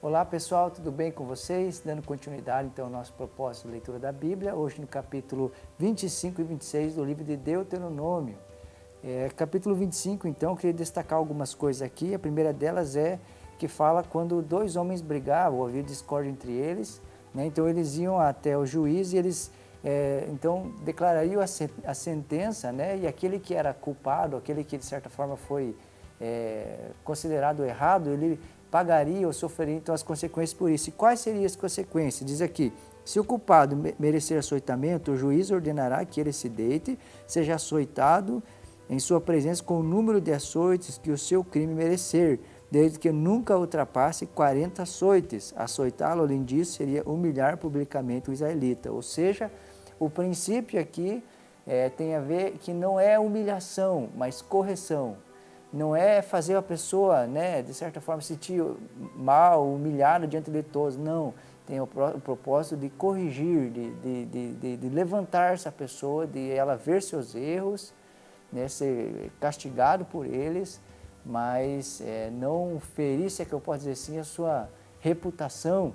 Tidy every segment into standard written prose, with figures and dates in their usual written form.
Olá pessoal, tudo bem com vocês? Dando continuidade então ao nosso propósito de leitura da Bíblia, hoje no capítulo 25 e 26 do livro de Deuteronômio. Capítulo 25 então, eu queria destacar algumas coisas aqui. A primeira delas é que fala quando dois homens brigavam, havia discórdia entre eles, né? Então eles iam até o juiz e eles então declarariam a sentença, né? E aquele que era culpado, aquele que de certa forma foi considerado errado, ele pagaria ou sofreria então as consequências por isso. E quais seriam as consequências? Diz aqui: se o culpado merecer açoitamento, o juiz ordenará que ele se deite, seja açoitado em sua presença com o número de açoites que o seu crime merecer, desde que nunca ultrapasse 40 açoites. Açoitá-lo, além disso, seria humilhar publicamente o israelita. Ou seja, o princípio aqui tem a ver que não é humilhação, mas correção. Não é fazer a pessoa, né, de certa forma, se sentir mal, humilhada diante de todos. Não, tem o propósito de corrigir, de levantar essa pessoa, de ela ver seus erros, né, ser castigado por eles, mas não ferir, se é que eu posso dizer assim, a sua reputação,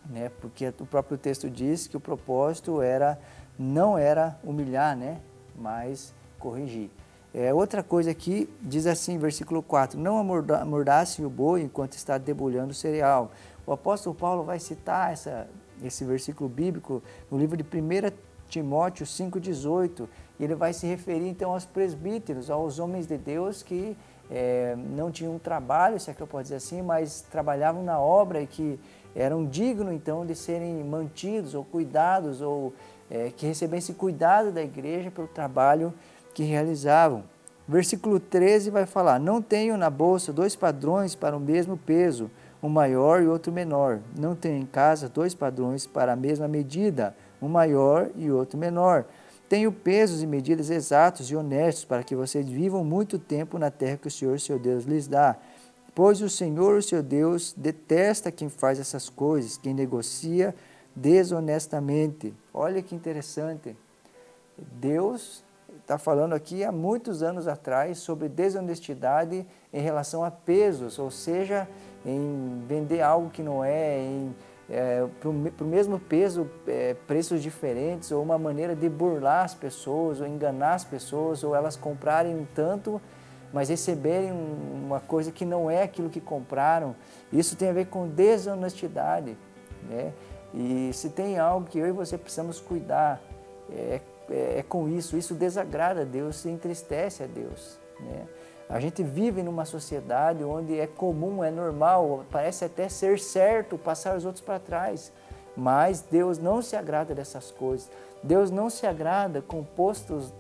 né, porque o próprio texto diz que o propósito não era humilhar, né, mas corrigir. Outra coisa aqui, diz assim, versículo 4, não amordace o boi enquanto está debulhando o cereal. O apóstolo Paulo vai citar esse versículo bíblico no livro de 1 Timóteo 5,18, e ele vai se referir então aos presbíteros, aos homens de Deus que não tinham trabalho, se é que eu posso dizer assim, mas trabalhavam na obra e que eram dignos então de serem mantidos ou cuidados, ou que recebessem cuidado da igreja pelo trabalho que realizavam. Versículo 13 vai falar: não tenho na bolsa 2 padrões para o mesmo peso, um maior e outro menor. Não tenho em casa 2 padrões para a mesma medida, um maior e outro menor. Tenho pesos e medidas exatos e honestos para que vocês vivam muito tempo na terra que o Senhor, seu Deus, lhes dá. Pois o Senhor, o seu Deus, detesta quem faz essas coisas, quem negocia desonestamente. Olha que interessante. Deus está falando aqui há muitos anos atrás sobre desonestidade em relação a pesos, ou seja, em vender algo que não para o mesmo peso, preços diferentes, ou uma maneira de burlar as pessoas, ou enganar as pessoas, ou elas comprarem um tanto, mas receberem uma coisa que não é aquilo que compraram. Isso tem a ver com desonestidade, né? E se tem algo que eu e você precisamos cuidar, com isso desagrada a Deus, se entristece a Deus, né? A gente vive numa sociedade onde é comum, é normal, parece até ser certo passar os outros para trás, mas Deus não se agrada dessas coisas. Deus não se agrada com postos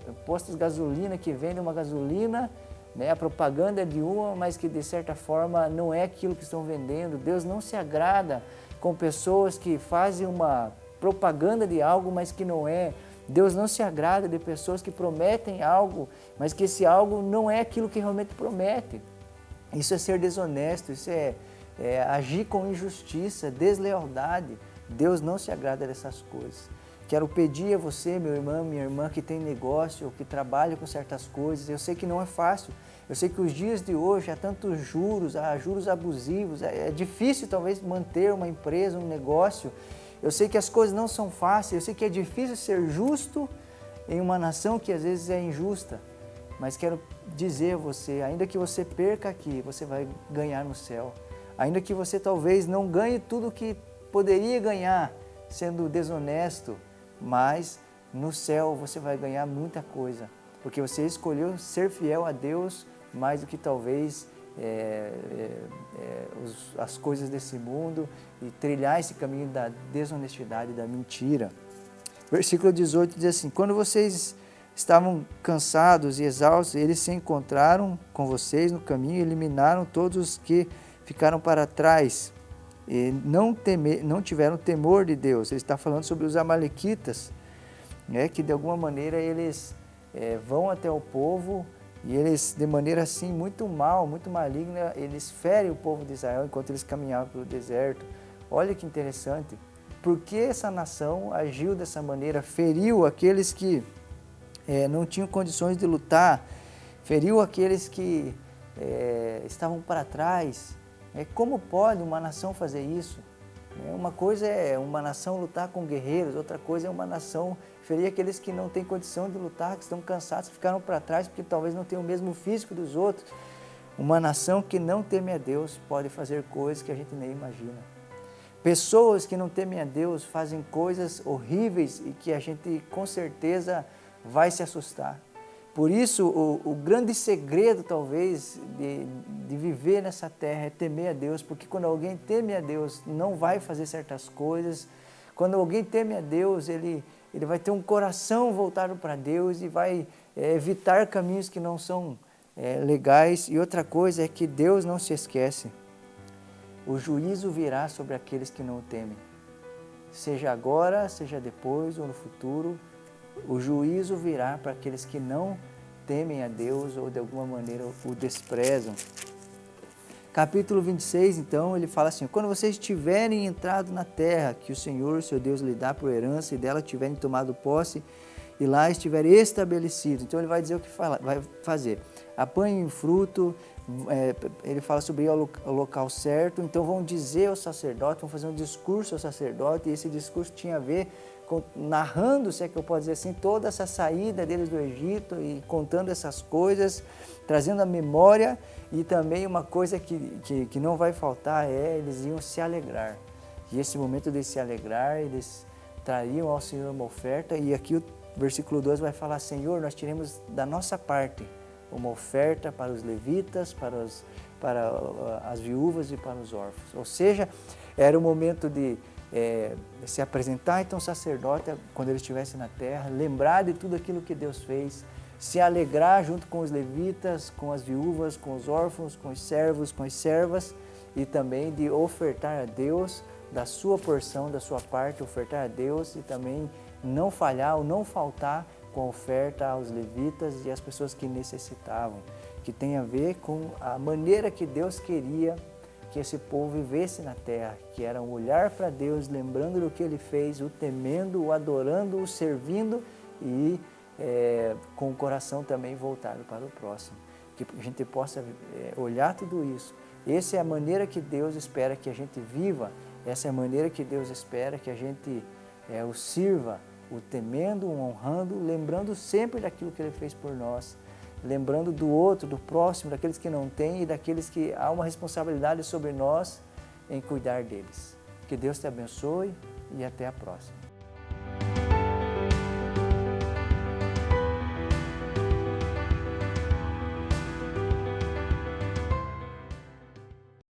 de gasolina que vendem uma gasolina, né, a propaganda é de uma, mas que de certa forma não é aquilo que estão vendendo. Deus não se agrada com pessoas que fazem uma propaganda de algo, mas que não é. Deus não se agrada de pessoas que prometem algo, mas que esse algo não é aquilo que realmente promete. Isso é ser desonesto, isso é agir com injustiça, deslealdade. Deus não se agrada dessas coisas. Quero pedir a você, meu irmão, minha irmã, que tem negócio ou que trabalha com certas coisas, eu sei que não é fácil. Eu sei que os dias de hoje há tantos juros, há juros abusivos, é difícil talvez manter uma empresa, um negócio. Eu sei que as coisas não são fáceis, eu sei que é difícil ser justo em uma nação que às vezes é injusta, mas quero dizer a você, ainda que você perca aqui, você vai ganhar no céu. Ainda que você talvez não ganhe tudo o que poderia ganhar sendo desonesto, mas no céu você vai ganhar muita coisa, porque você escolheu ser fiel a Deus mais do que talvez as coisas desse mundo e trilhar esse caminho da desonestidade, da mentira. Versículo 18 diz assim: quando vocês estavam cansados e exaustos, eles se encontraram com vocês no caminho e eliminaram todos os que ficaram para trás e não tiveram temor de Deus. Ele está falando sobre os amalequitas, né, que de alguma maneira eles vão até o povo e eles, de maneira assim, muito mal, muito maligna, eles ferem o povo de Israel enquanto eles caminhavam pelo deserto. Olha que interessante. Por que essa nação agiu dessa maneira? Feriu aqueles que não tinham condições de lutar, feriu aqueles que estavam para trás, Como pode uma nação fazer isso? Uma coisa é uma nação lutar com guerreiros, outra coisa é uma nação ferir aqueles que não têm condição de lutar, que estão cansados, que ficaram para trás porque talvez não tenham o mesmo físico dos outros. Uma nação que não teme a Deus pode fazer coisas que a gente nem imagina. Pessoas que não temem a Deus fazem coisas horríveis e que a gente com certeza vai se assustar. Por isso, o grande segredo, talvez, de viver nessa terra é temer a Deus, porque quando alguém teme a Deus, não vai fazer certas coisas. Quando alguém teme a Deus, ele vai ter um coração voltado para Deus e vai evitar caminhos que não são legais. E outra coisa é que Deus não se esquece. O juízo virá sobre aqueles que não o temem. Seja agora, seja depois ou no futuro, o juízo virá para aqueles que não temem a Deus ou de alguma maneira o desprezam. Capítulo 26, então, ele fala assim: quando vocês tiverem entrado na terra que o Senhor, seu Deus, lhe dá por herança e dela tiverem tomado posse e lá estiverem estabelecidos. Então ele vai dizer o que vai fazer. Apanhem fruto, ele fala sobre ir ao local certo, então vão dizer ao sacerdote, vão fazer um discurso ao sacerdote, e esse discurso tinha a ver com, narrando, se é que eu posso dizer assim, toda essa saída deles do Egito e contando essas coisas, trazendo a memória, e também uma coisa que não vai faltar eles iam se alegrar. E esse momento de se alegrar, eles trariam ao Senhor uma oferta, e aqui o versículo 2 vai falar: Senhor, nós tiremos da nossa parte uma oferta para os levitas, para as viúvas e para os órfãos. Ou seja, era o momento de se apresentar, então, o sacerdote, quando ele estivesse na terra, lembrar de tudo aquilo que Deus fez, se alegrar junto com os levitas, com as viúvas, com os órfãos, com os servos, com as servas, e também de ofertar a Deus da sua porção, da sua parte, ofertar a Deus e também não falhar ou não faltar com a oferta aos levitas e às pessoas que necessitavam, que tem a ver com a maneira que Deus queria que esse povo vivesse na terra, que era um olhar para Deus, lembrando do que Ele fez, o temendo, o adorando, o servindo e com o coração também voltado para o próximo. Que a gente possa olhar tudo isso. Essa é a maneira que Deus espera que a gente viva, essa é a maneira que Deus espera que a gente o sirva, o temendo, o honrando, lembrando sempre daquilo que Ele fez por nós, lembrando do outro, do próximo, daqueles que não têm e daqueles que há uma responsabilidade sobre nós em cuidar deles. Que Deus te abençoe e até a próxima.